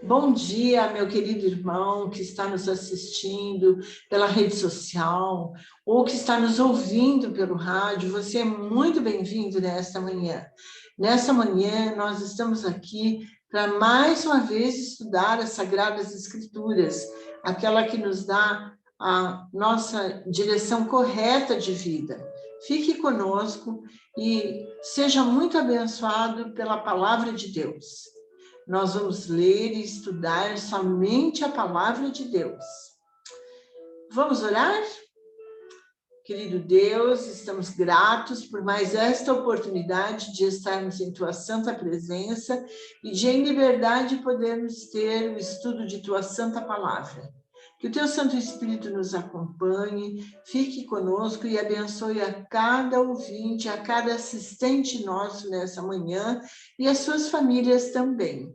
Bom dia, meu querido irmão que está nos assistindo pela rede social ou que está nos ouvindo pelo rádio. Você é muito bem-vindo nesta manhã. Nesta manhã, nós estamos aqui para mais uma vez estudar as Sagradas Escrituras, aquela que nos dá a nossa direção correta de vida. Fique conosco e seja muito abençoado pela palavra de Deus. Nós vamos ler e estudar somente a palavra de Deus. Vamos orar? Querido Deus, estamos gratos por mais esta oportunidade de estarmos em Tua santa presença e de, em liberdade, podermos ter o estudo de Tua santa palavra. Que o Teu Santo Espírito nos acompanhe, fique conosco e abençoe a cada ouvinte, a cada assistente nosso nessa manhã e as suas famílias também.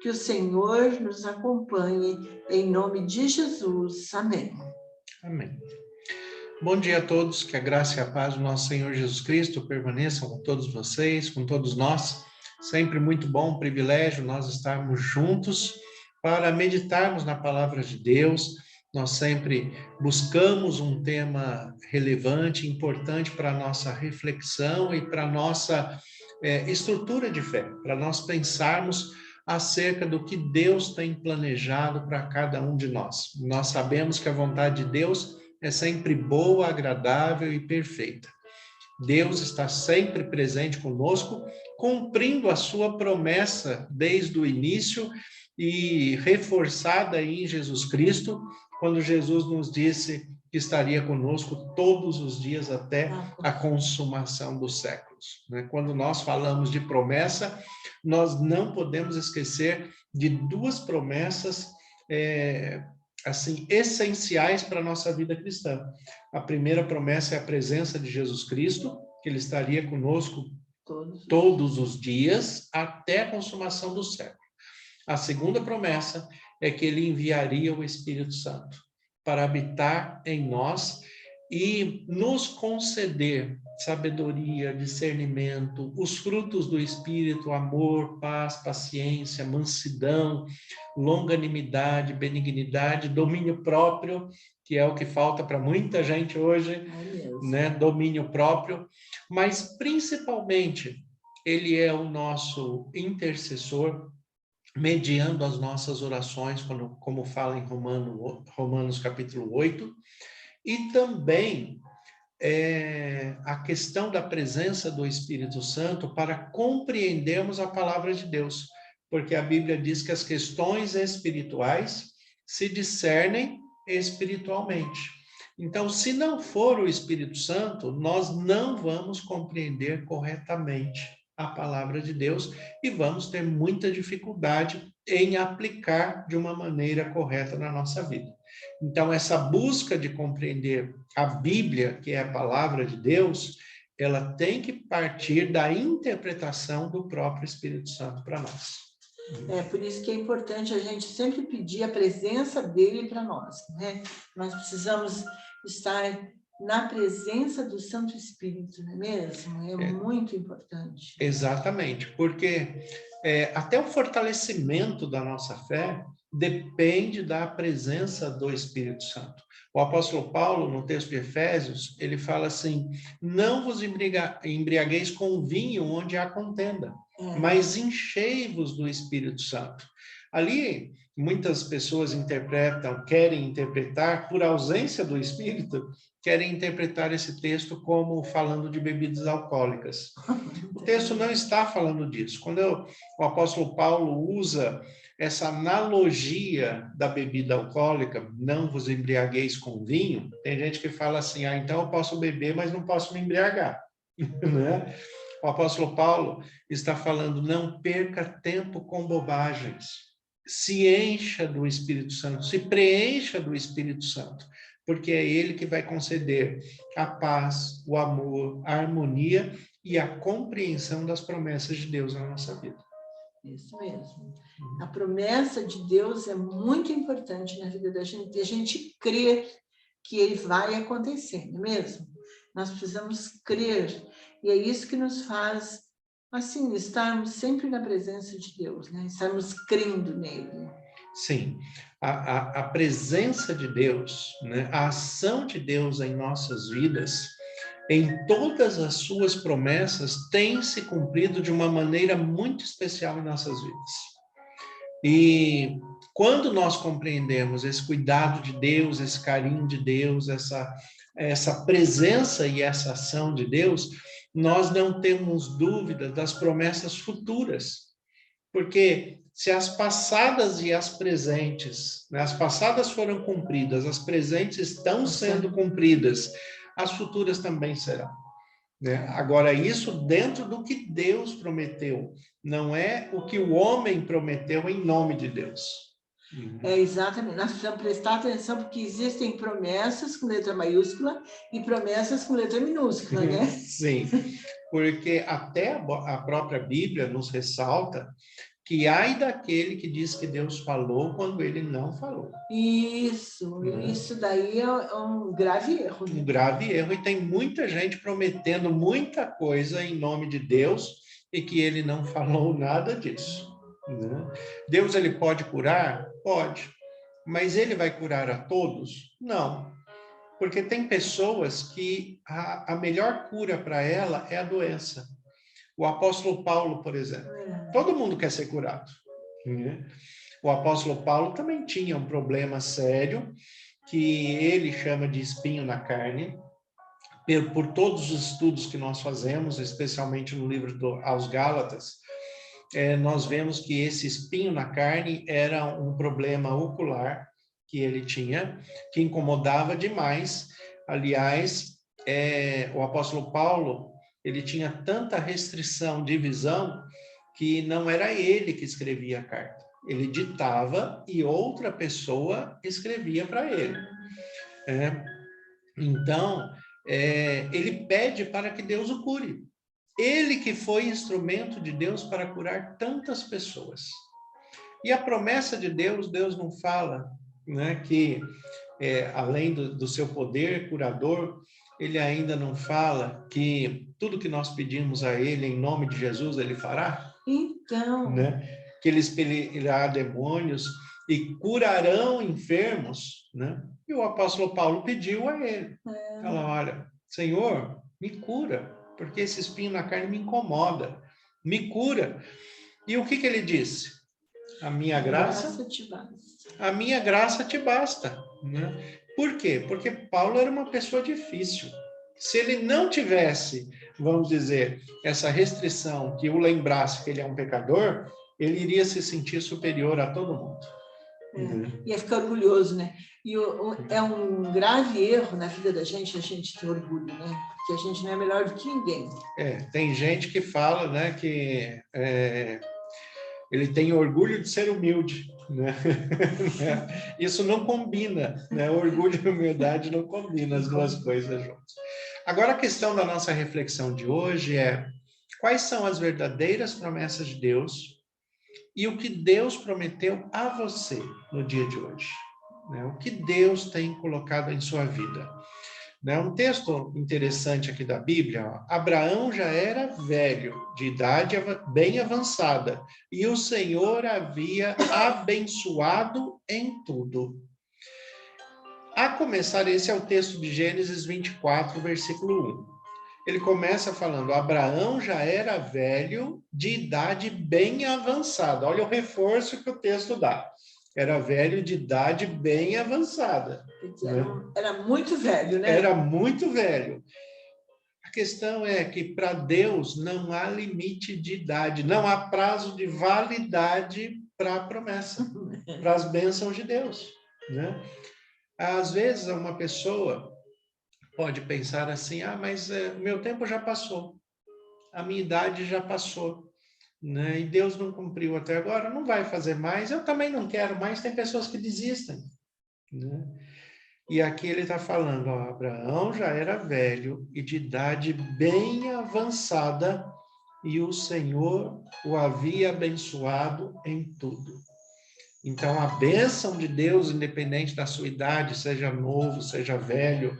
Que o Senhor nos acompanhe, em nome de Jesus. Amém. Amém. Bom dia a todos, que a graça e a paz do nosso Senhor Jesus Cristo permaneçam com todos vocês, com todos nós. Sempre muito bom, um privilégio nós estarmos juntos para meditarmos na palavra de Deus. Nós sempre buscamos um tema relevante, importante para a nossa reflexão e para a nossa estrutura de fé, para nós pensarmos acerca do que Deus tem planejado para cada um de nós. Nós sabemos que a vontade de Deus é sempre boa, agradável e perfeita. Deus está sempre presente conosco, cumprindo a sua promessa desde o início e reforçada em Jesus Cristo, quando Jesus nos disse que estaria conosco todos os dias até a consumação dos séculos. Quando nós falamos de promessa, nós não podemos esquecer de duas promessas assim, essenciais para a nossa vida cristã. A primeira promessa é a presença de Jesus Cristo, que ele estaria conosco todos os dias até a consumação do século. A segunda promessa é que ele enviaria o Espírito Santo para habitar em nós e nos conceder sabedoria, discernimento, os frutos do Espírito, amor, paz, paciência, mansidão, longanimidade, benignidade, domínio próprio, que é o que falta para muita gente hoje, né? Domínio próprio, mas principalmente ele é o nosso intercessor, mediando as nossas orações, como fala em Romanos capítulo 8, e também a questão da presença do Espírito Santo para compreendermos a palavra de Deus, porque a Bíblia diz que as questões espirituais se discernem espiritualmente. Então, se não for o Espírito Santo, nós não vamos compreender corretamente a palavra de Deus e vamos ter muita dificuldade em aplicar de uma maneira correta na nossa vida. Então, essa busca de compreender a Bíblia, que é a palavra de Deus, ela tem que partir da interpretação do próprio Espírito Santo para nós. É por isso que é importante a gente sempre pedir a presença dele para nós, né? Nós precisamos estar na presença do Santo Espírito, não é mesmo? É muito importante. Exatamente, porque até o fortalecimento da nossa fé depende da presença do Espírito Santo. O apóstolo Paulo, no texto de Efésios, ele fala assim: não vos embriagueis com vinho onde há contenda, mas enchei-vos do Espírito Santo. Ali, muitas pessoas querem interpretar, por ausência do Espírito, querem interpretar esse texto como falando de bebidas alcoólicas. O texto não está falando disso. Quando o apóstolo Paulo usa essa analogia da bebida alcoólica, não vos embriagueis com vinho, tem gente que fala assim, então eu posso beber, mas não posso me embriagar. Né? O apóstolo Paulo está falando, não perca tempo com bobagens. Se encha do Espírito Santo, se preencha do Espírito Santo, porque é ele que vai conceder a paz, o amor, a harmonia e a compreensão das promessas de Deus na nossa vida. Isso mesmo. A promessa de Deus é muito importante na vida da gente, e a gente crer que ele vai acontecer, não é mesmo? Nós precisamos crer, e é isso que nos faz, assim, estarmos sempre na presença de Deus, né? Estarmos crendo nele. Sim, a presença de Deus, né? A ação de Deus em nossas vidas, em todas as suas promessas, tem se cumprido de uma maneira muito especial em nossas vidas. E quando nós compreendemos esse cuidado de Deus, esse carinho de Deus, essa presença e essa ação de Deus, nós não temos dúvida das promessas futuras. Porque se as passadas e as presentes, né, as passadas foram cumpridas, as presentes estão sendo cumpridas, as futuras também serão. Né? Agora, isso dentro do que Deus prometeu, não é o que o homem prometeu em nome de Deus. Exatamente. Nós precisamos prestar atenção, porque existem promessas com letra maiúscula e promessas com letra minúscula, né? Sim, porque até a própria Bíblia nos ressalta que ai daquele que diz que Deus falou quando ele não falou. Isso daí é um grave erro. Né? Um grave erro, e tem muita gente prometendo muita coisa em nome de Deus e que ele não falou nada disso. Né? Deus, ele pode curar? Pode. Mas ele vai curar a todos? Não. Porque tem pessoas que a melhor cura para ela é a doença. O apóstolo Paulo, por exemplo, todo mundo quer ser curado. Né? O apóstolo Paulo também tinha um problema sério, que ele chama de espinho na carne, por todos os estudos que nós fazemos, especialmente no livro aos Gálatas, nós vemos que esse espinho na carne era um problema ocular que ele tinha, que incomodava demais. Aliás, o apóstolo Paulo, ele tinha tanta restrição de visão que não era ele que escrevia a carta. Ele ditava e outra pessoa escrevia para ele. Então, ele pede para que Deus o cure. Ele que foi instrumento de Deus para curar tantas pessoas. E a promessa de Deus, Deus não fala, né, que além do seu poder curador, ele ainda não fala que tudo que nós pedimos a ele em nome de Jesus, ele fará? Então... Né? Que ele expelirá demônios e curarão enfermos, né? E o apóstolo Paulo pediu a ele. Ela, olha, Senhor, me cura, porque esse espinho na carne me incomoda. Me cura. E o que ele disse? A minha graça te basta. A minha graça te basta. Né? Por quê? Porque Paulo era uma pessoa difícil. Se ele não tivesse, vamos dizer, essa restrição que o lembrasse que ele é um pecador, ele iria se sentir superior a todo mundo. Ia ficar orgulhoso, né? E é um grave erro na vida da gente a gente ter orgulho, né? Porque a gente não é melhor do que ninguém. Tem gente que fala, né, que ele tem orgulho de ser humilde. Né? Isso não combina, né? Orgulho e humildade não combinam, as duas coisas juntas. Agora, a questão da nossa reflexão de hoje é: quais são as verdadeiras promessas de Deus e o que Deus prometeu a você no dia de hoje? Né? O que Deus tem colocado em sua vida? Um texto interessante aqui da Bíblia, ó. Abraão já era velho, de idade bem avançada, e o Senhor havia abençoado em tudo. A começar, esse é o texto de Gênesis 24, versículo 1. Ele começa falando, Abraão já era velho, de idade bem avançada. Olha o reforço que o texto dá. Era velho de idade bem avançada. Era muito velho, né? Era muito velho. A questão é que para Deus não há limite de idade, não há prazo de validade para a promessa, para as bênçãos de Deus. Né? Às vezes uma pessoa pode pensar assim, mas o meu tempo já passou, a minha idade já passou. Né? E Deus não cumpriu até agora, não vai fazer mais, eu também não quero mais, tem pessoas que desistem. Né? E aqui ele está falando, Abraão já era velho e de idade bem avançada, e o Senhor o havia abençoado em tudo. Então, a bênção de Deus, independente da sua idade, seja novo, seja velho,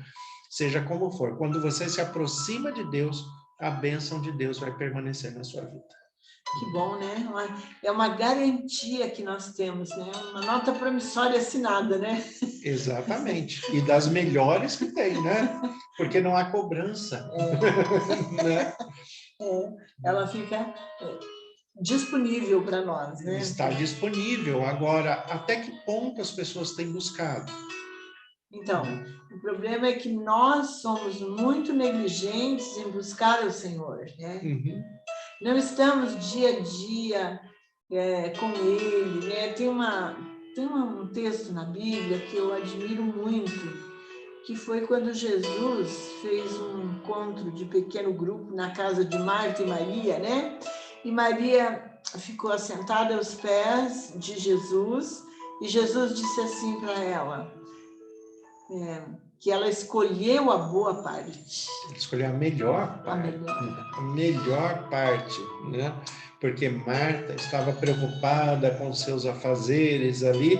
seja como for, quando você se aproxima de Deus, a bênção de Deus vai permanecer na sua vida. Que bom, né? É uma garantia que nós temos, né? Uma nota promissória assinada, né? Exatamente. E das melhores que tem, né? Porque não há cobrança. Né? Ela fica disponível para nós, né? Está disponível. Agora, até que ponto as pessoas têm buscado? Então, o problema é que nós somos muito negligentes em buscar o Senhor, né? Uhum. Não estamos dia a dia com Ele, né? Tem um texto na Bíblia que eu admiro muito, que foi quando Jesus fez um encontro de pequeno grupo na casa de Marta e Maria, né? E Maria ficou assentada aos pés de Jesus, e Jesus disse assim para ela, que ela escolheu a boa parte. Escolher a melhor parte. A melhor parte, né? Porque Marta estava preocupada com seus afazeres ali.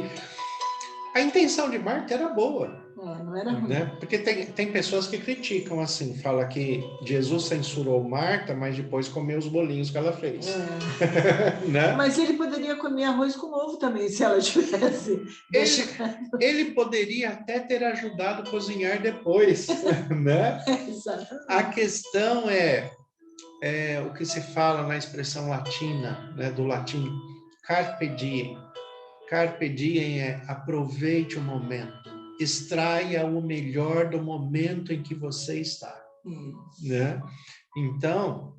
A intenção de Marta era boa. Não era ruim. Né? Porque tem pessoas que criticam assim, fala que Jesus censurou Marta, mas depois comeu os bolinhos que ela fez. Né? Mas ele poderia comer arroz com ovo também, se ela tivesse deixado. Ele poderia até ter ajudado a cozinhar depois. Né? Exatamente. A questão é o que se fala na expressão latina, né, do latim, carpe diem. Carpe diem é aproveite o momento. Extraia o melhor do momento em que você está. Né? Então,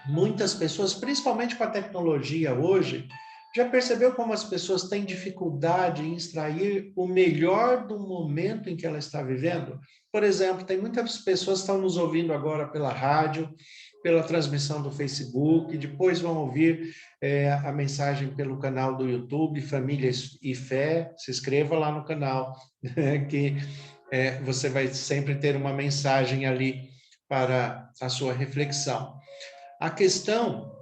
muitas pessoas, principalmente com a tecnologia hoje, já percebeu como as pessoas têm dificuldade em extrair o melhor do momento em que ela está vivendo? Por exemplo, tem muitas pessoas que estão nos ouvindo agora pela rádio, pela transmissão do Facebook, depois vão ouvir a mensagem pelo canal do YouTube, Família e Fé. Se inscreva lá no canal, que você vai sempre ter uma mensagem ali para a sua reflexão. A questão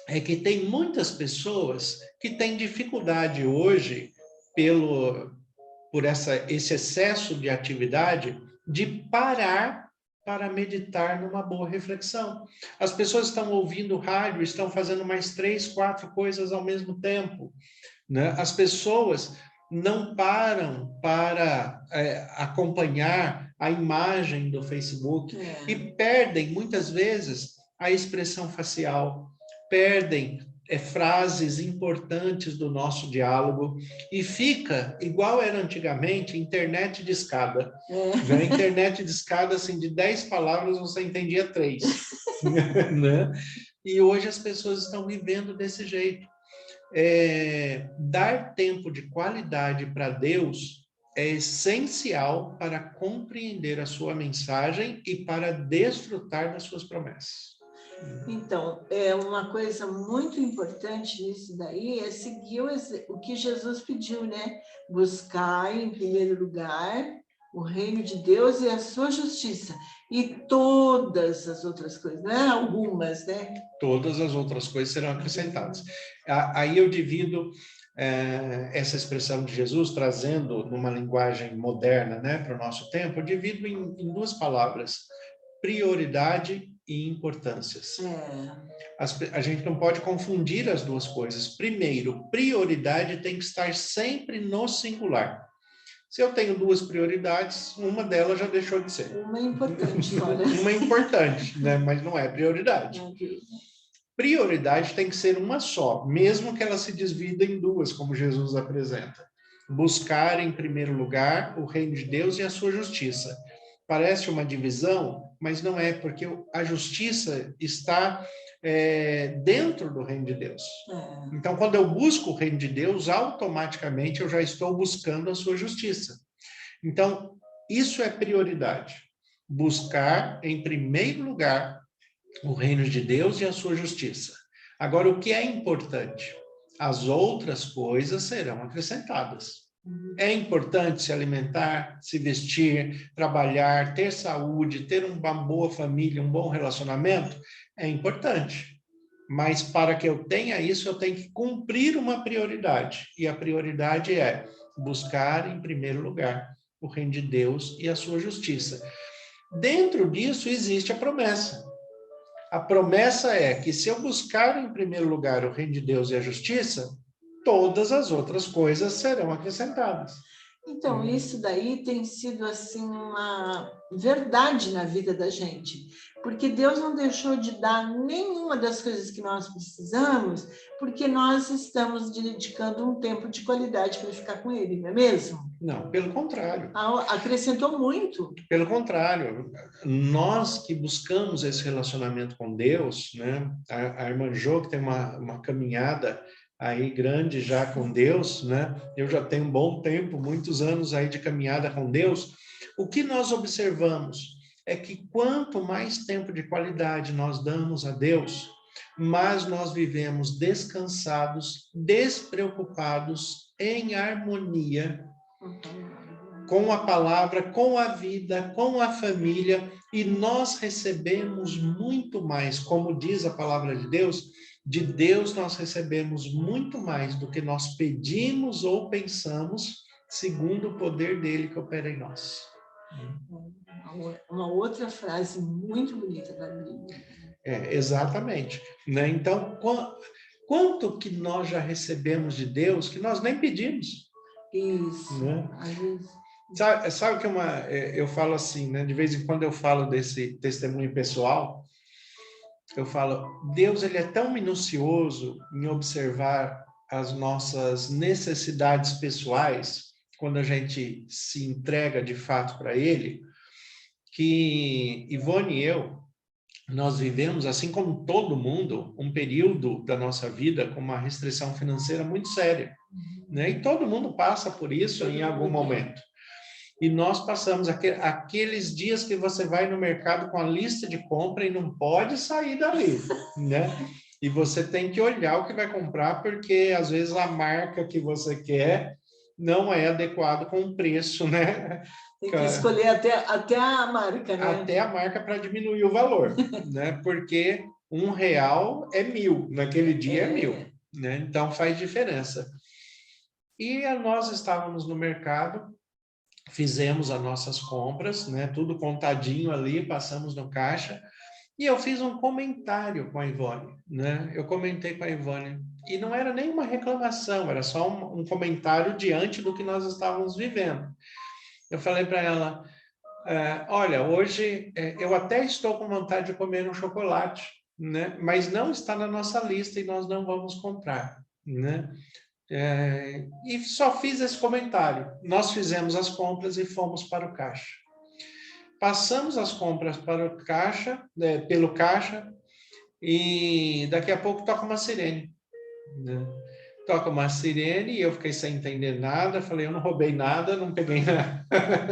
é que tem muitas pessoas que têm dificuldade hoje, por esse excesso de atividade, de parar para meditar numa boa reflexão. As pessoas estão ouvindo rádio, estão fazendo mais 3, 4 coisas ao mesmo tempo. Né? As pessoas não param para acompanhar a imagem do Facebook e perdem, muitas vezes, a expressão facial, perdem frases importantes do nosso diálogo e fica, igual era antigamente, internet de escada. Né? Internet de escada, assim, de 10 palavras você entendia 3. Né? E hoje as pessoas estão vivendo desse jeito. Dar tempo de qualidade para Deus é essencial para compreender a sua mensagem e para desfrutar das suas promessas. Então, uma coisa muito importante nisso daí é seguir o que Jesus pediu, né? Buscar, em primeiro lugar, o reino de Deus e a sua justiça. E todas as outras coisas, não é algumas, né? Todas as outras coisas serão acrescentadas. Aí eu divido essa expressão de Jesus, trazendo numa linguagem moderna, né, para o nosso tempo, eu divido em 2 palavras: prioridade e importâncias. A gente não pode confundir as 2 coisas. Primeiro, prioridade tem que estar sempre no singular. Se eu tenho 2 prioridades, uma delas já deixou de ser. Uma é importante, olha. Uma é importante, né? Mas não é prioridade. Prioridade tem que ser uma só, mesmo que ela se divida em 2, como Jesus apresenta. Buscar, em primeiro lugar, o reino de Deus e a sua justiça. Parece uma divisão, mas não é, porque a justiça está dentro do reino de Deus. Então, quando eu busco o reino de Deus, automaticamente eu já estou buscando a sua justiça. Então, isso é prioridade. Buscar, em primeiro lugar, o reino de Deus e a sua justiça. Agora, o que é importante? As outras coisas serão acrescentadas. É importante se alimentar, se vestir, trabalhar, ter saúde, ter uma boa família, um bom relacionamento? É importante. Mas para que eu tenha isso, eu tenho que cumprir uma prioridade. E a prioridade é buscar, em primeiro lugar, o reino de Deus e a sua justiça. Dentro disso existe a promessa. A promessa é que se eu buscar em primeiro lugar o reino de Deus e a justiça, todas as outras coisas serão acrescentadas. Então, isso daí tem sido assim uma verdade na vida da gente, porque Deus não deixou de dar nenhuma das coisas que nós precisamos, porque nós estamos dedicando um tempo de qualidade para ficar com Ele, não é mesmo? Não, pelo contrário. Acrescentou muito. Pelo contrário, nós que buscamos esse relacionamento com Deus, né? A irmã Jo, que tem uma caminhada aí grande já com Deus, né? Eu já tenho um bom tempo, muitos anos aí de caminhada com Deus. O que nós observamos é que quanto mais tempo de qualidade nós damos a Deus, mais nós vivemos descansados, despreocupados, em harmonia com a palavra, com a vida, com a família, e nós recebemos muito mais, como diz a palavra de Deus nós recebemos muito mais do que nós pedimos ou pensamos, segundo o poder dele que opera em nós. Uma outra frase muito bonita da Bíblia. Exatamente. Né? Então, quanto que nós já recebemos de Deus que nós nem pedimos? Isso, né? às vezes. Sabe que eu falo assim, né? De vez em quando eu falo desse testemunho pessoal, eu falo, Deus ele é tão minucioso em observar as nossas necessidades pessoais, quando a gente se entrega de fato para Ele, que Ivone e eu, nós vivemos, assim como todo mundo, um período da nossa vida com uma restrição financeira muito séria, né? E todo mundo passa por isso em algum momento. E nós passamos aqueles dias que você vai no mercado com a lista de compra e não pode sair dali, né? E você tem que olhar o que vai comprar, porque às vezes a marca que você quer não é adequado com o preço, né? Tem que escolher até a marca, né? Até a marca para diminuir o valor, né? Porque R$1 é 1.000, naquele dia é 1.000, né? Então faz diferença. E nós estávamos no mercado, fizemos as nossas compras, né? Tudo contadinho ali, passamos no caixa, e eu fiz um comentário com a Ivone, né? Eu comentei com a Ivone, e não era nenhuma reclamação, era só um comentário diante do que nós estávamos vivendo. Eu falei para ela, olha, hoje eu até estou com vontade de comer um chocolate, né? Mas não está na nossa lista e nós não vamos comprar, né? E só fiz esse comentário. Nós fizemos as compras e fomos para o caixa. Passamos as compras para o caixa, pelo caixa, e daqui a pouco toca uma sirene, né? Toca uma sirene e eu fiquei sem entender nada. Falei, eu não roubei nada, não peguei nada,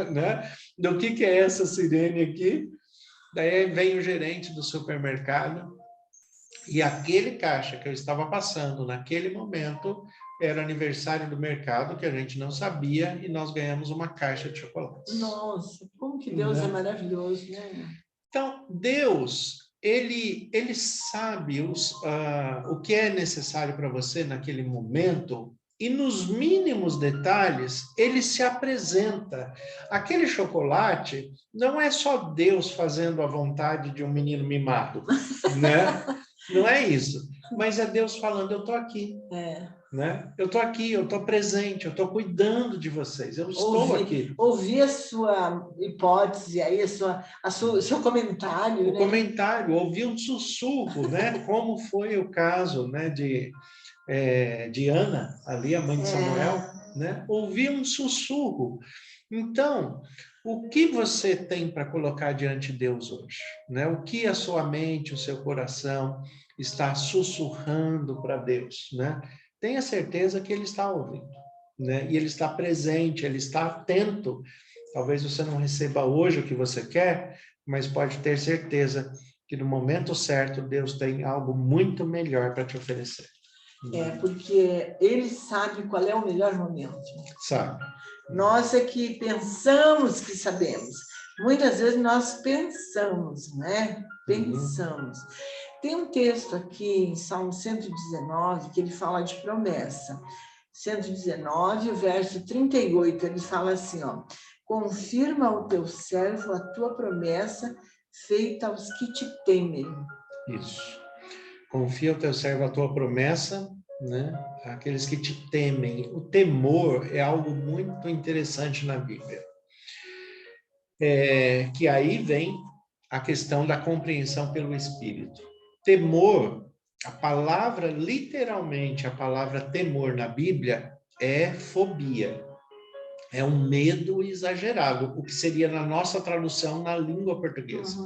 né? Do que é essa sirene aqui? Daí vem o gerente do supermercado e aquele caixa que eu estava passando naquele momento era aniversário do mercado, que a gente não sabia, e nós ganhamos uma caixa de chocolates. Nossa, como que Deus é maravilhoso, né? Então, Deus, ele sabe o que é necessário para você naquele momento, e nos mínimos detalhes, ele se apresenta. Aquele chocolate não é só Deus fazendo a vontade de um menino mimado, né? Não é isso. Mas é Deus falando, eu estou aqui. Né? Eu estou aqui, eu estou presente, eu estou cuidando de vocês, eu estou aqui. Ouvi a sua hipótese, aí o seu comentário. O comentário, ouvi um sussurro, né? Como foi o caso, né, de Ana, ali a mãe de Samuel, né? Ouvi um sussurro. Então, o que você tem para colocar diante de Deus hoje? Né? O que a sua mente, o seu coração está sussurrando para Deus, né? Tenha certeza que Ele está ouvindo, né? E Ele está presente, Ele está atento. Talvez você não receba hoje o que você quer, mas pode ter certeza que no momento certo Deus tem algo muito melhor para te oferecer. Porque Ele sabe qual é o melhor momento. Sabe. Nós é que pensamos que sabemos. Muitas vezes nós pensamos, né? Pensamos. Tem um texto aqui em Salmo 119 que ele fala de promessa. 119, o verso 38, ele fala assim, ó: confirma ao teu servo a tua promessa feita aos que te temem, Isso. Confia o teu servo a tua promessa, né? Aqueles que te temem. O temor é algo muito interessante na Bíblia. Que aí vem a questão da compreensão pelo Espírito. Temor, a palavra, literalmente, a palavra temor na Bíblia é fobia. É um medo exagerado, o que seria na nossa tradução na língua portuguesa.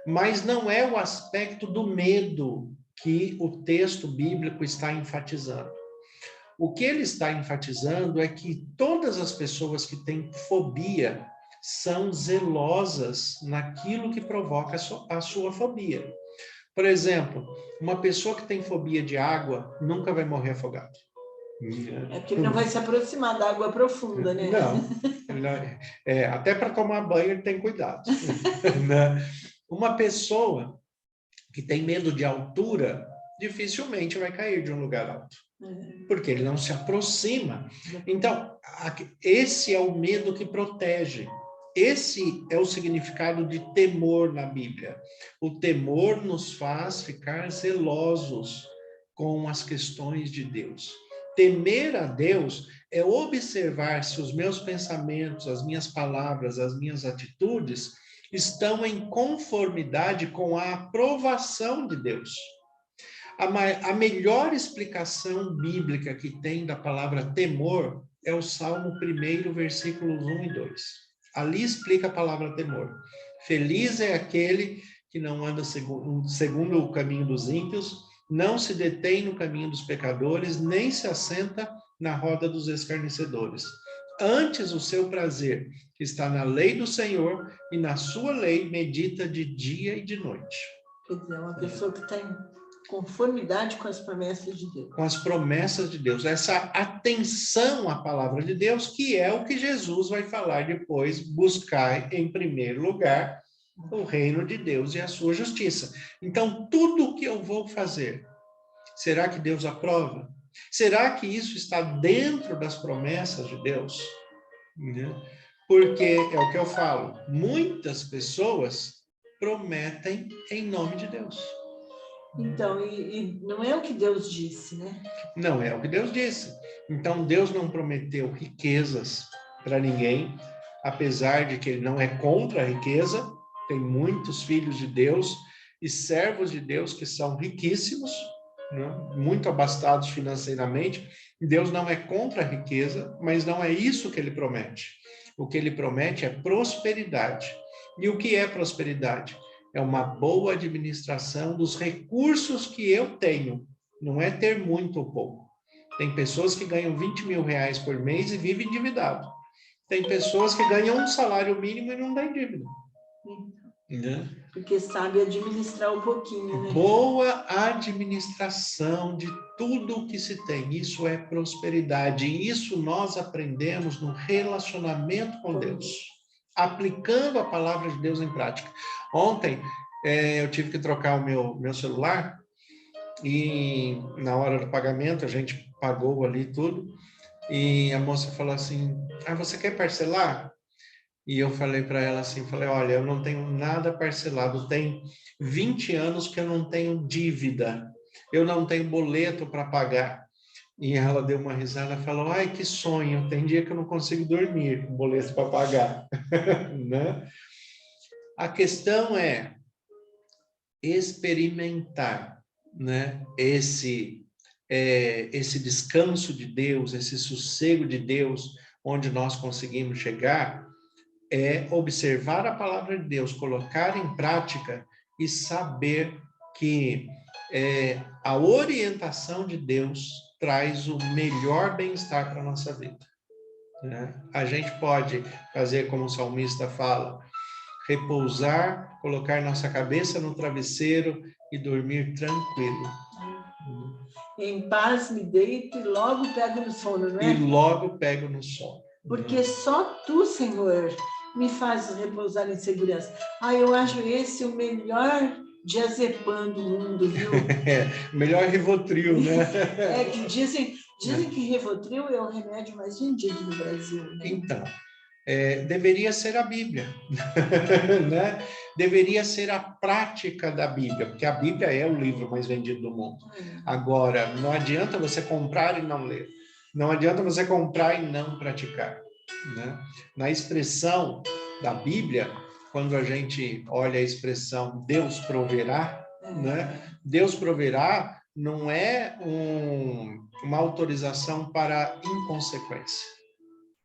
Mas não é o aspecto do medo que o texto bíblico está enfatizando. O que ele está enfatizando é que todas as pessoas que têm fobia são zelosas naquilo que provoca a sua fobia. Por exemplo, uma pessoa que tem fobia de água nunca vai morrer afogado. É porque ele não vai se aproximar da água profunda, né? Não. Até para tomar banho ele tem cuidado. Uma pessoa que tem medo de altura dificilmente vai cair de um lugar alto. Porque ele não se aproxima. Então, esse é o medo que protege. Esse é o significado de temor na Bíblia. O temor nos faz ficar zelosos com as questões de Deus. Temer a Deus é observar se os meus pensamentos, as minhas palavras, as minhas atitudes estão em conformidade com a aprovação de Deus. A melhor explicação bíblica que tem da palavra temor é o Salmo 1, versículos 1 e 2. Ali explica a palavra temor. Feliz é aquele que não anda segundo o caminho dos ímpios, não se detém no caminho dos pecadores, nem se assenta na roda dos escarnecedores. Antes o seu prazer está na lei do Senhor, e na sua lei medita de dia e de noite. Quer dizer, uma pessoa que está em conformidade com as promessas de Deus. Com as promessas de Deus. Essa atenção à palavra de Deus, que é o que Jesus vai falar depois, buscar em primeiro lugar o reino de Deus e a sua justiça. Então, tudo o que eu vou fazer, será que Deus aprova? Será que isso está dentro das promessas de Deus? Porque é o que eu falo, muitas pessoas prometem em nome de Deus. Então, e não é o que Deus disse, né? Não é o que Deus disse. Então, Deus não prometeu riquezas para ninguém, apesar de que ele não é contra a riqueza. Tem muitos filhos de Deus e servos de Deus que são riquíssimos, né? Muito abastados financeiramente. Deus não é contra a riqueza, mas não é isso que ele promete. O que ele promete é prosperidade. E o que é prosperidade? É uma boa administração dos recursos que eu tenho. Não é ter muito ou pouco. Tem pessoas que ganham 20 mil reais por mês e vivem endividado. Tem pessoas que ganham um salário mínimo e não dão dívida. Porque sabe administrar um pouquinho, né? Boa administração de tudo o que se tem. Isso é prosperidade. E isso nós aprendemos no relacionamento com Deus. Aplicando a palavra de Deus em prática. Ontem, eu tive que trocar o meu celular e na hora do pagamento, a gente pagou ali tudo e a moça falou assim, você quer parcelar? E eu falei para ela assim, olha, eu não tenho nada parcelado, tem 20 anos que eu não tenho dívida, eu não tenho boleto para pagar. E ela deu uma risada e falou, ai, que sonho, tem dia que eu não consigo dormir com boleto para pagar. Né? A questão é experimentar, né, esse descanso de Deus, esse sossego de Deus, onde nós conseguimos chegar, é observar a palavra de Deus, colocar em prática e saber que a orientação de Deus traz o melhor bem-estar para a nossa vida. Né? A gente pode fazer como o salmista fala, repousar, colocar nossa cabeça no travesseiro e dormir tranquilo. Em paz me deito e logo pego no sono, não é? E logo pego no sono. Porque só tu, Senhor, me fazes repousar em segurança. Eu acho esse o melhor diazepam do mundo, viu? Melhor Rivotril, né? Que dizem que Rivotril é o remédio mais vendido no Brasil, né? Então, deveria ser a Bíblia, né? Deveria ser a prática da Bíblia, porque a Bíblia é o livro mais vendido do mundo. Agora, não adianta você comprar e não ler. Não adianta você comprar e não praticar, né? Na expressão da Bíblia, quando a gente olha a expressão Deus proverá, né? Deus proverá não é uma autorização para inconsequência,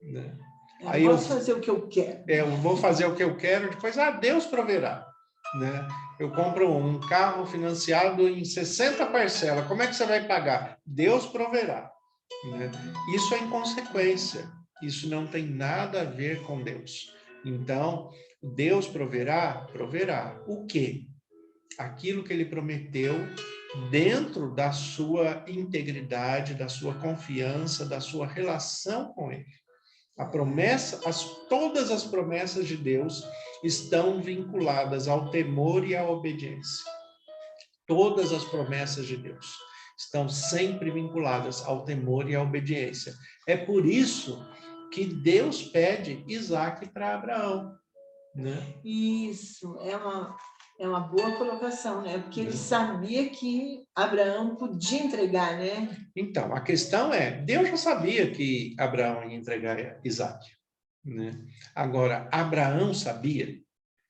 né? Aí eu posso fazer o que eu quero. Eu vou fazer o que eu quero, depois, Deus proverá, né? Eu compro um carro financiado em 60 parcelas, como é que você vai pagar? Deus proverá, né? Isso é inconsequência, isso não tem nada a ver com Deus. Então, Deus proverá? Proverá. O quê? Aquilo que ele prometeu dentro da sua integridade, da sua confiança, da sua relação com ele. A promessa, todas as promessas de Deus estão vinculadas ao temor e à obediência. Todas as promessas de Deus estão sempre vinculadas ao temor e à obediência. É por isso que Deus pede Isaac para Abraão, né? Isso, é uma boa colocação, né? Porque ele sabia que Abraão podia entregar, né? Então, a questão é, Deus já sabia que Abraão ia entregar Isaac, né? Agora, Abraão sabia,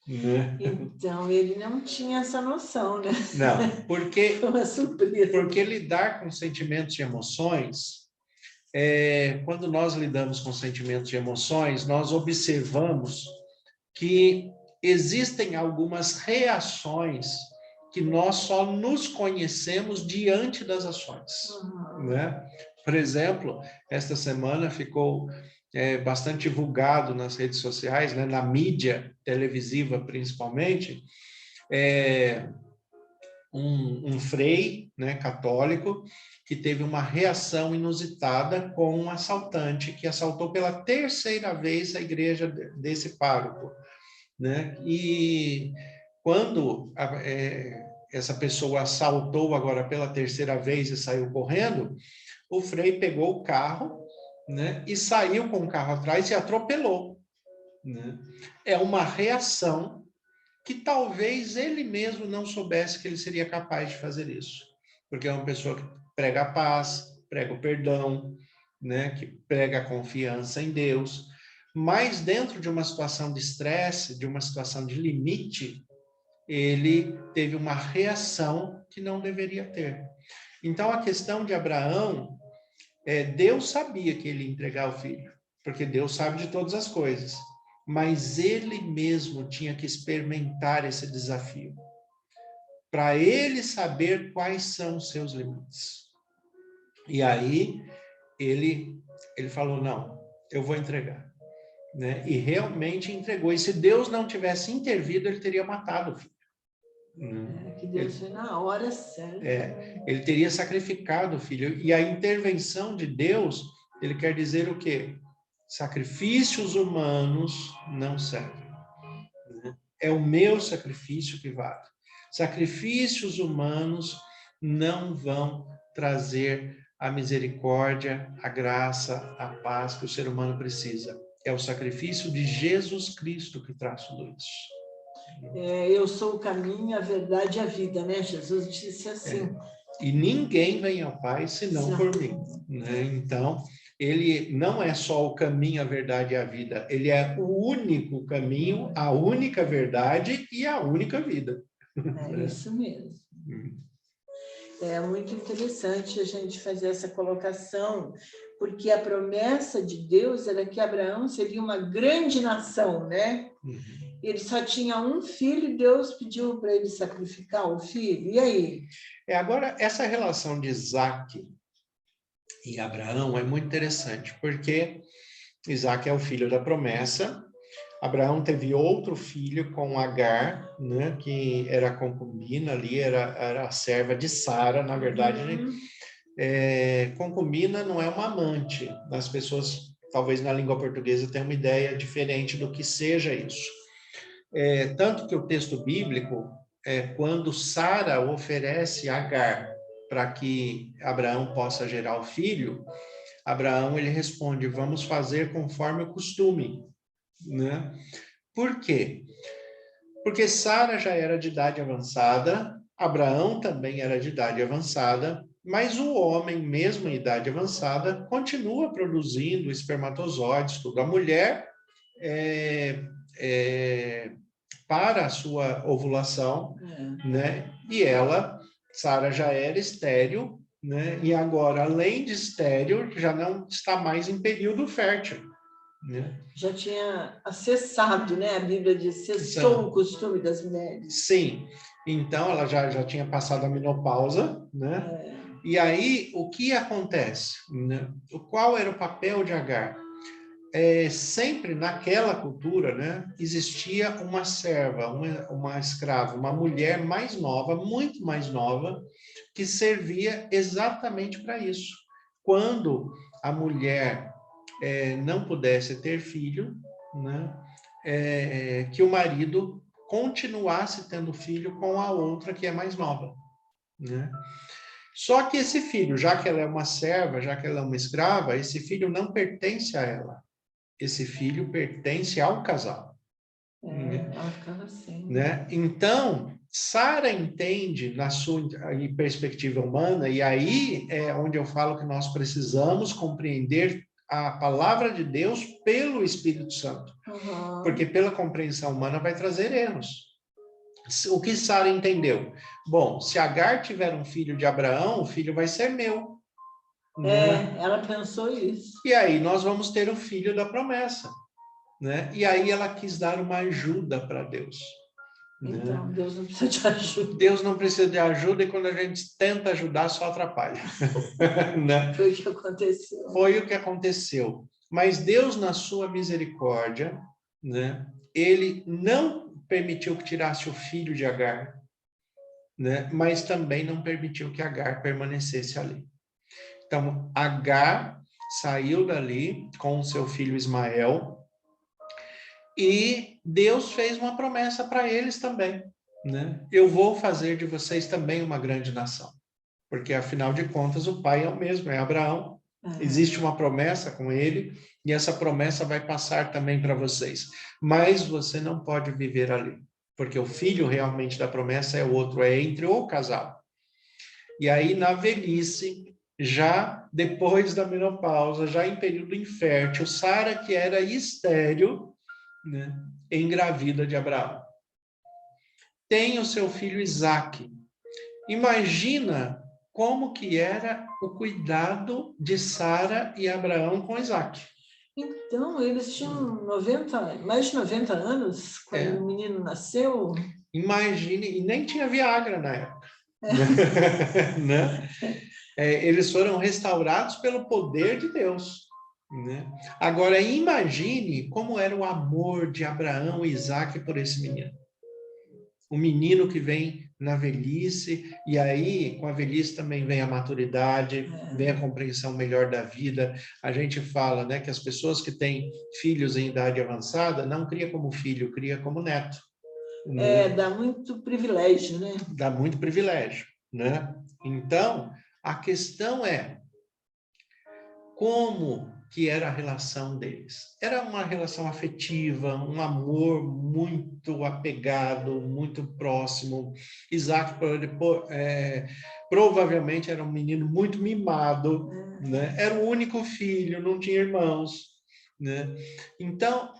né? Então, ele não tinha essa noção, né? Não, porque, foi uma surpresa. Porque lidar com sentimentos e emoções, quando nós lidamos com sentimentos e emoções, nós observamos que existem algumas reações que nós só nos conhecemos diante das ações, né? Por exemplo, esta semana ficou bastante divulgado nas redes sociais, né, na mídia televisiva principalmente, um frei, né, católico, que teve uma reação inusitada com um assaltante que assaltou pela terceira vez a igreja desse pároco, né? E quando essa pessoa assaltou agora pela terceira vez e saiu correndo, o frei pegou o carro, né, e saiu com o carro atrás e atropelou, né? É uma reação que talvez ele mesmo não soubesse que ele seria capaz de fazer isso, porque é uma pessoa que prega a paz, prega o perdão, né, que prega a confiança em Deus, mas dentro de uma situação de estresse, de uma situação de limite, ele teve uma reação que não deveria ter. Então, a questão de Abraão, Deus sabia que ele ia entregar o filho, porque Deus sabe de todas as coisas, mas ele mesmo tinha que experimentar esse desafio, para ele saber quais são os seus limites. E aí, ele falou, não, eu vou entregar, né? E realmente entregou. E se Deus não tivesse intervido, ele teria matado o filho. Que Deus foi na hora certa. Ele teria sacrificado o filho. E a intervenção de Deus, ele quer dizer o quê? Sacrifícios humanos não servem. É o meu sacrifício que vale. Sacrifícios humanos não vão trazer a misericórdia, a graça, a paz que o ser humano precisa. É o sacrifício de Jesus Cristo que traz tudo isso. Eu sou o caminho, a verdade e a vida, né? Jesus disse assim. E ninguém vem ao Pai senão por mim, né? Então, ele não é só o caminho, a verdade e a vida, ele é o único caminho, a única verdade e a única vida. É isso mesmo. É muito interessante a gente fazer essa colocação, porque a promessa de Deus era que Abraão seria uma grande nação, né? Ele só tinha um filho e Deus pediu para ele sacrificar o filho. E aí? Agora, essa relação de Isaac e Abraão é muito interessante, porque Isaac é o filho da promessa, Abraão teve outro filho com Agar, né, que era a concubina ali, era a serva de Sara, na verdade. Concubina não é uma amante. As pessoas, talvez na língua portuguesa, tenham uma ideia diferente do que seja isso. Tanto que o texto bíblico, quando Sara oferece Agar para que Abraão possa gerar o filho, Abraão ele responde, vamos fazer conforme o costume. né? Por quê? Porque Sara já era de idade avançada, Abraão também era de idade avançada, mas o homem, mesmo em idade avançada, continua produzindo espermatozoides, tudo. A mulher, para a sua ovulação, né? E ela, Sara, já era estéril, né? E agora, além de estéril, já não está mais em período fértil, né? Já tinha acessado, né? A Bíblia diz, cessou o costume das mulheres. Sim, então ela já tinha passado a menopausa, né? E aí, o que acontece, né? Qual era o papel de Agar? Sempre naquela cultura, né, existia uma serva, uma escrava, uma mulher mais nova, muito mais nova, que servia exatamente para isso. Quando a mulher não pudesse ter filho, né, que o marido continuasse tendo filho com a outra que é mais nova, né? Só que esse filho, já que ela é uma serva, já que ela é uma escrava, esse filho não pertence a ela. Esse filho pertence ao casal. Ela ficava assim. Né? Então, Sara entende, na sua perspectiva humana, e aí é onde eu falo que nós precisamos compreender a palavra de Deus pelo Espírito Santo. Porque pela compreensão humana vai trazer erros. O que Sara entendeu? Bom, se Agar tiver um filho de Abraão, o filho vai ser meu. Né? Ela pensou isso. E aí nós vamos ter o filho da promessa. Né? E aí ela quis dar uma ajuda para Deus. Então, né? Deus não precisa de ajuda. Deus não precisa de ajuda e quando a gente tenta ajudar, só atrapalha. né? Foi o que aconteceu. Foi o que aconteceu. Mas Deus, na sua misericórdia, né? Ele não permitiu que tirasse o filho de Agar, né? Mas também não permitiu que Agar permanecesse ali. Então, Agar saiu dali com o seu filho Ismael, e Deus fez uma promessa para eles também, né? Eu vou fazer de vocês também uma grande nação. Porque, afinal de contas, o pai é o mesmo, é Abraão. Existe uma promessa com ele, e essa promessa vai passar também para vocês. Mas você não pode viver ali, porque o filho realmente da promessa é outro, é entre o casal. E aí, na velhice, já depois da menopausa, já em período infértil, Sara, que era estéril, né, engravida de Abraão. Tem o seu filho Isaque. Imagina como que era o cuidado de Sara e Abraão com Isaque. Então, eles tinham mais de 90 anos quando o menino nasceu. Imagine, e nem tinha Viagra na época. né? Eles foram restaurados pelo poder de Deus. Né? Agora, imagine como era o amor de Abraão e Isaque por esse menino. O menino que vem na velhice, e aí com a velhice também vem a maturidade, vem a compreensão melhor da vida. A gente fala, né, que as pessoas que têm filhos em idade avançada não cria como filho, cria como neto. Né? Dá muito privilégio, né? Dá muito privilégio, né? Então, a questão é como que era a relação deles. Era uma relação afetiva, um amor muito apegado, muito próximo. Isaac provavelmente era um menino muito mimado, né? Era o único filho, não tinha irmãos, né? Então,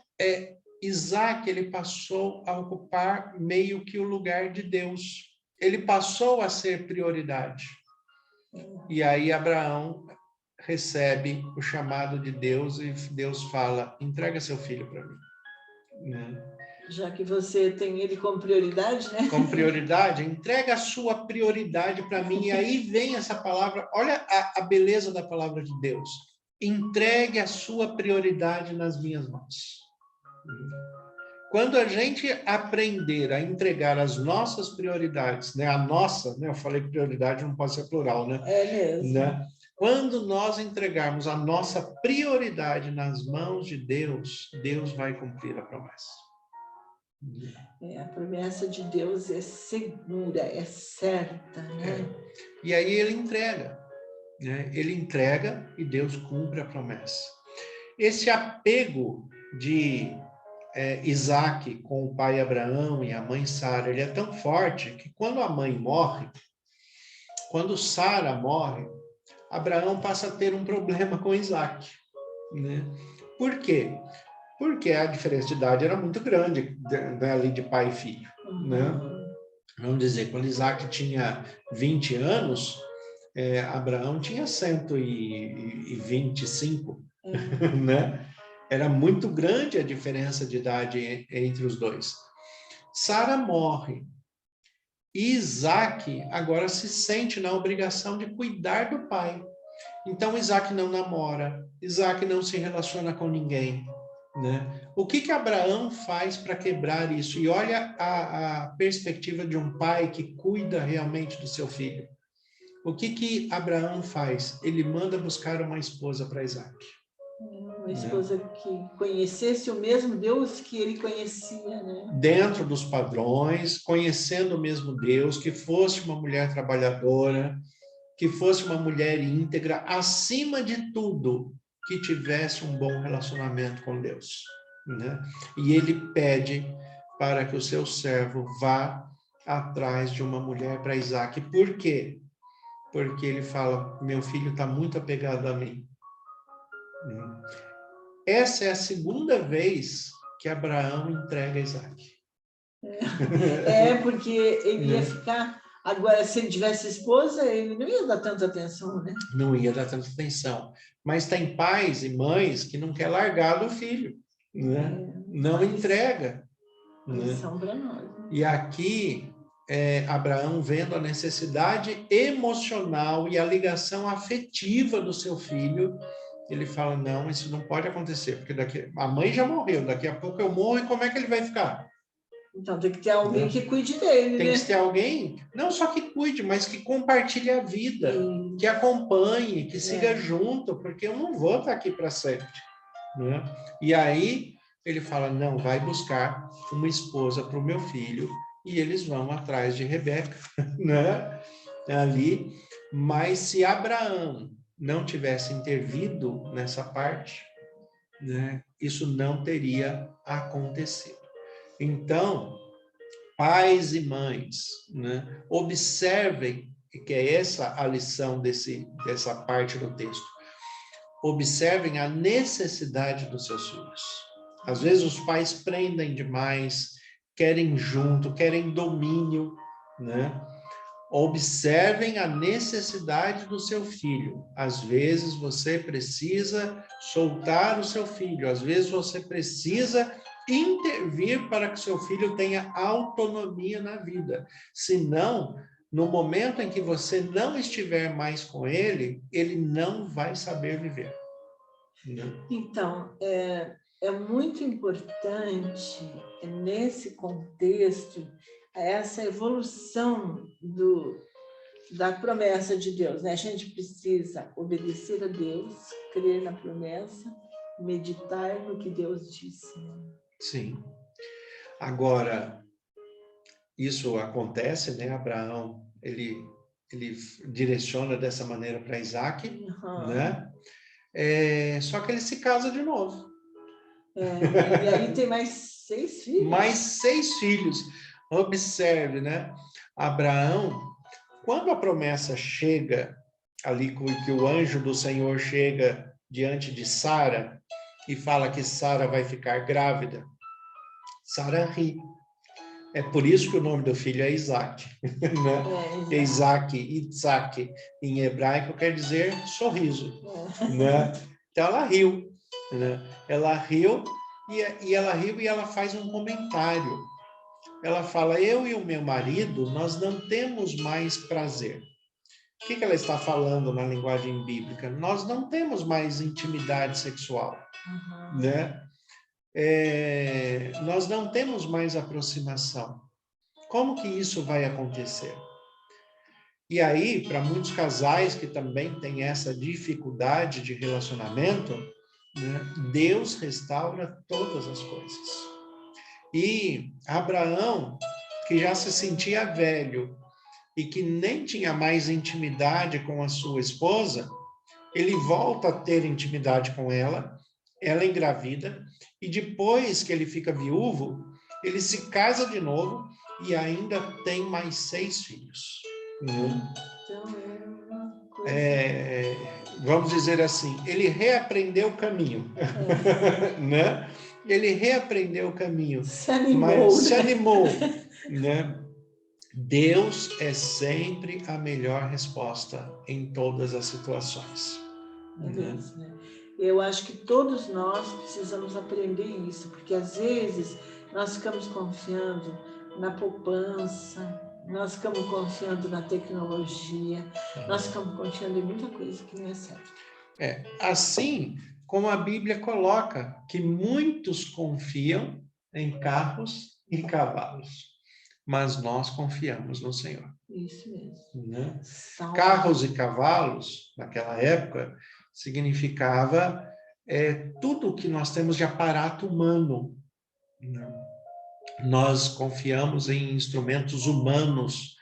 Isaac, ele passou a ocupar meio que o lugar de Deus. Ele passou a ser prioridade. E aí Abraão recebe o chamado de Deus e Deus fala, entrega seu filho para mim. Né? Já que você tem ele como prioridade, né? Como prioridade, entrega a sua prioridade para mim. E aí vem essa palavra, olha a beleza da palavra de Deus. Entregue a sua prioridade nas minhas mãos. Quando a gente aprender a entregar as nossas prioridades, né? A nossa, né? Eu falei que prioridade não pode ser plural, né? É mesmo. Né? Quando nós entregarmos a nossa prioridade nas mãos de Deus, Deus vai cumprir a promessa. A promessa de Deus é segura, é certa, né? E aí ele entrega, né? Ele entrega e Deus cumpre a promessa. Esse apego de Isaac com o pai Abraão e a mãe Sara, ele é tão forte que quando a mãe morre, quando Sara morre, Abraão passa a ter um problema com Isaac, né? Por quê? Porque a diferença de idade era muito grande, ali de pai e filho, né? Vamos dizer, quando Isaac tinha 20 anos, Abraão tinha 125, né? Era muito grande a diferença de idade entre os dois. Sara morre. E Isaac agora se sente na obrigação de cuidar do pai. Então Isaac não namora, Isaac não se relaciona com ninguém, né? O que Abraão faz para quebrar isso? E olha a perspectiva de um pai que cuida realmente do seu filho. O que Abraão faz? Ele manda buscar uma esposa para Isaac. Uma esposa que conhecesse o mesmo Deus que ele conhecia, né? Dentro dos padrões, conhecendo o mesmo Deus, que fosse uma mulher trabalhadora, que fosse uma mulher íntegra, acima de tudo, que tivesse um bom relacionamento com Deus, né? E ele pede para que o seu servo vá atrás de uma mulher para Isaac. Por quê? Porque ele fala, meu filho está muito apegado a mim. Essa é a segunda vez que Abraão entrega Isaac. Porque ele ia ficar... Agora, se ele tivesse esposa, ele não ia dar tanta atenção, né? Não ia dar tanta atenção. Mas tem pais e mães que não quer largar do filho, né? Não entrega. Lição para nós. Né? E aqui, Abraão vendo a necessidade emocional e a ligação afetiva do seu filho, ele fala, não, isso não pode acontecer, porque a mãe já morreu, daqui a pouco eu morro e como é que ele vai ficar? Então tem que ter alguém que cuide dele, tem né? que ter alguém, não só que cuide, mas que compartilhe a vida, que acompanhe, que siga junto, porque eu não vou estar aqui para sempre, né? E aí ele fala, não, vai buscar uma esposa para o meu filho, e eles vão atrás de Rebeca, né? Ali, mas se Abraão não tivesse intervido nessa parte, né, isso não teria acontecido. Então, pais e mães, né, observem, que é essa a lição dessa parte do texto, observem a necessidade dos seus filhos. Às vezes os pais prendem demais, querem junto, querem domínio, né? Observem a necessidade do seu filho. Às vezes você precisa soltar o seu filho, às vezes você precisa intervir para que seu filho tenha autonomia na vida. Senão, no momento em que você não estiver mais com ele, ele não vai saber viver. Então, é muito importante, nesse contexto, essa evolução da promessa de Deus, né? A gente precisa obedecer a Deus, crer na promessa, meditar no que Deus disse. Sim. Agora, isso acontece, né? Abraão, ele direciona dessa maneira para Isaac, né? Só que ele se casa de novo. E aí tem mais 6 filhos. Mais 6 filhos. Observe, né? Abraão, quando a promessa chega, ali que o anjo do Senhor chega diante de Sara e fala que Sara vai ficar grávida, Sara ri. É por isso que o nome do filho é Isaac. Né? Isaac, Itzak, em hebraico, quer dizer sorriso. Né? Então ela riu. Né? Ela riu e ela faz um comentário. Ela fala, eu e o meu marido, nós não temos mais prazer. O que ela está falando na linguagem bíblica? Nós não temos mais intimidade sexual. Né? Nós não temos mais aproximação. Como que isso vai acontecer? E aí, para muitos casais que também têm essa dificuldade de relacionamento, né, Deus restaura todas as coisas. E Abraão, que já se sentia velho e que nem tinha mais intimidade com a sua esposa, ele volta a ter intimidade com ela, ela engravida, e depois que ele fica viúvo, ele se casa de novo e ainda tem mais 6 filhos. Então, Vamos dizer assim, ele reaprendeu o caminho, né? Ele reaprendeu o caminho, se animou, mas se né? animou, né? Deus é sempre a melhor resposta em todas as situações. É mesmo, né? Eu acho que todos nós precisamos aprender isso, porque às vezes nós ficamos confiando na poupança, nós ficamos confiando na tecnologia, nós ficamos confiando em muita coisa que não é certo. Assim como a Bíblia coloca que muitos confiam em carros e cavalos, mas nós confiamos no Senhor. Isso mesmo. Né? Carros e cavalos, naquela época, significava tudo o que nós temos de aparato humano. Nós confiamos em instrumentos humanos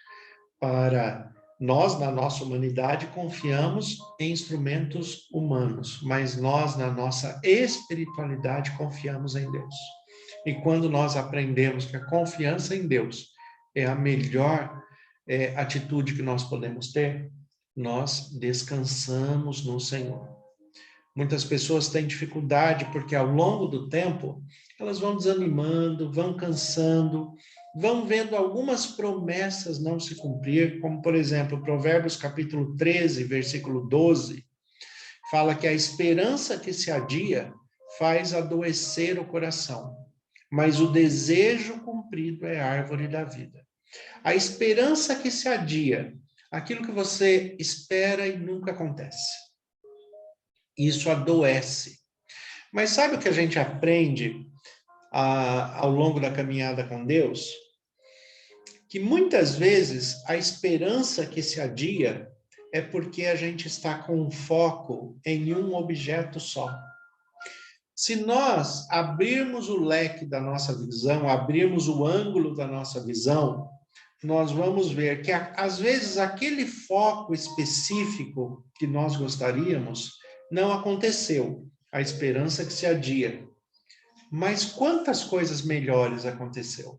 para... Nós, na nossa humanidade, confiamos em instrumentos humanos, mas nós, na nossa espiritualidade, confiamos em Deus. E quando nós aprendemos que a confiança em Deus é a melhor atitude que nós podemos ter, nós descansamos no Senhor. Muitas pessoas têm dificuldade porque ao longo do tempo elas vão desanimando, vão cansando, vão vendo algumas promessas não se cumprir, como por exemplo, Provérbios capítulo 13, versículo 12, fala que a esperança que se adia faz adoecer o coração, mas o desejo cumprido é árvore da vida. A esperança que se adia, aquilo que você espera e nunca acontece. Isso adoece. Mas sabe o que a gente aprende ao longo da caminhada com Deus? Que muitas vezes a esperança que se adia é porque a gente está com um foco em um objeto só. Se nós abrirmos o leque da nossa visão, abrirmos o ângulo da nossa visão, nós vamos ver que às vezes aquele foco específico que nós gostaríamos não aconteceu, a esperança que se adia. Mas quantas coisas melhores aconteceu?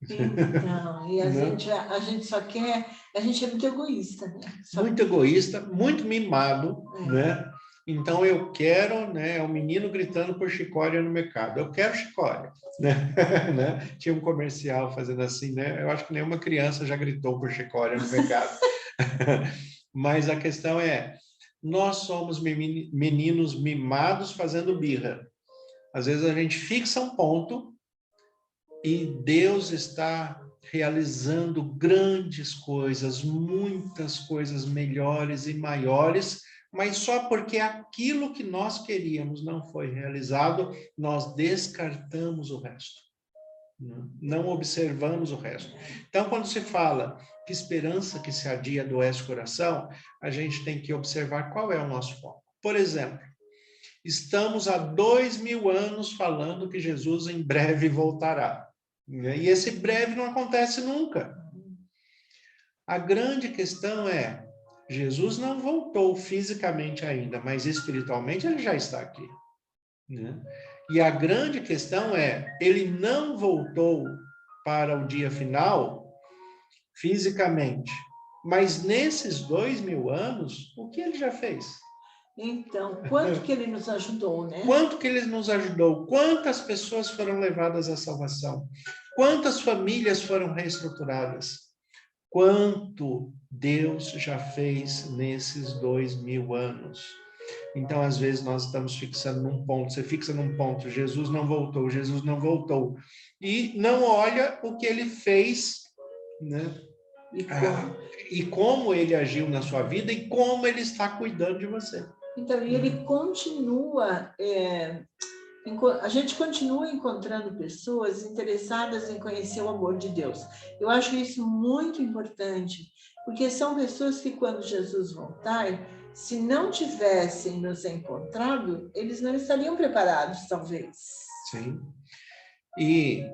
Então, e a gente só quer, a gente é muito egoísta, né? Muito egoísta, muito mimado, né? Então eu quero, né? O menino gritando por chicória no mercado. Eu quero chicória, né? Tinha um comercial fazendo assim, né? Eu acho que nenhuma criança já gritou por chicória no mercado. Mas a questão é, nós somos meninos mimados fazendo birra. Às vezes a gente fixa um ponto e Deus está realizando grandes coisas, muitas coisas melhores e maiores, mas só porque aquilo que nós queríamos não foi realizado, nós descartamos o resto. Não observamos o resto. Então, quando se fala que esperança que se adia adoece o coração, a gente tem que observar qual é o nosso foco. Por exemplo, estamos há 2000 anos falando que Jesus em breve voltará. E esse breve não acontece nunca. A grande questão é, Jesus não voltou fisicamente ainda, mas espiritualmente ele já está aqui. Né? E a grande questão é, ele não voltou para o dia final fisicamente, mas nesses 2000 anos, o que ele já fez? Então, quanto que ele nos ajudou, né? Quanto que ele nos ajudou? Quantas pessoas foram levadas à salvação? Quantas famílias foram reestruturadas? Quanto Deus já fez nesses 2000 anos? Então, às vezes, nós estamos fixando num ponto. Você fixa num ponto, Jesus não voltou, Jesus não voltou. E não olha o que ele fez, né? E como ele agiu na sua vida e como ele está cuidando de você. Então, e ele continua... a gente continua encontrando pessoas interessadas em conhecer o amor de Deus. Eu acho isso muito importante, porque são pessoas que, quando Jesus voltar, se não tivessem nos encontrado, eles não estariam preparados, talvez. Sim. E,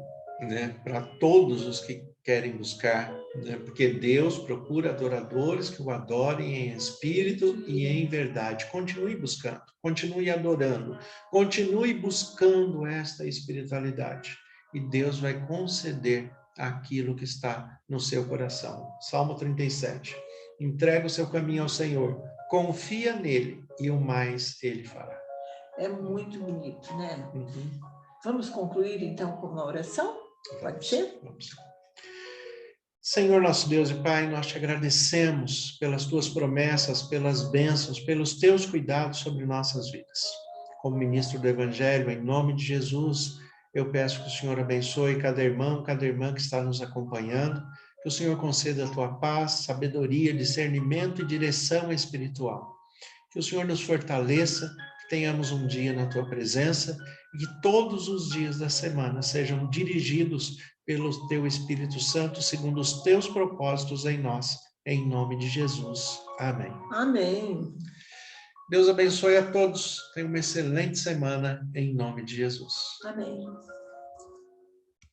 né, para todos os que querem buscar, né? Porque Deus procura adoradores que o adorem em espírito e em verdade. Continue buscando, continue adorando, continue buscando esta espiritualidade. E Deus vai conceder aquilo que está no seu coração. Salmo 37. Entrega o seu caminho ao Senhor, confia nele e o mais ele fará. É muito bonito, né? Uhum. Vamos concluir então com uma oração? Pode ser? Vamos. Senhor nosso Deus e Pai, nós te agradecemos pelas tuas promessas, pelas bênçãos, pelos teus cuidados sobre nossas vidas. Como ministro do Evangelho, em nome de Jesus, eu peço que o Senhor abençoe cada irmão, cada irmã que está nos acompanhando, que o Senhor conceda a tua paz, sabedoria, discernimento e direção espiritual. Que o Senhor nos fortaleça, que tenhamos um dia na tua presença e que todos os dias da semana sejam dirigidos pelo teu Espírito Santo, segundo os teus propósitos em nós, em nome de Jesus. Amém. Amém. Deus abençoe a todos. Tenha uma excelente semana, em nome de Jesus. Amém.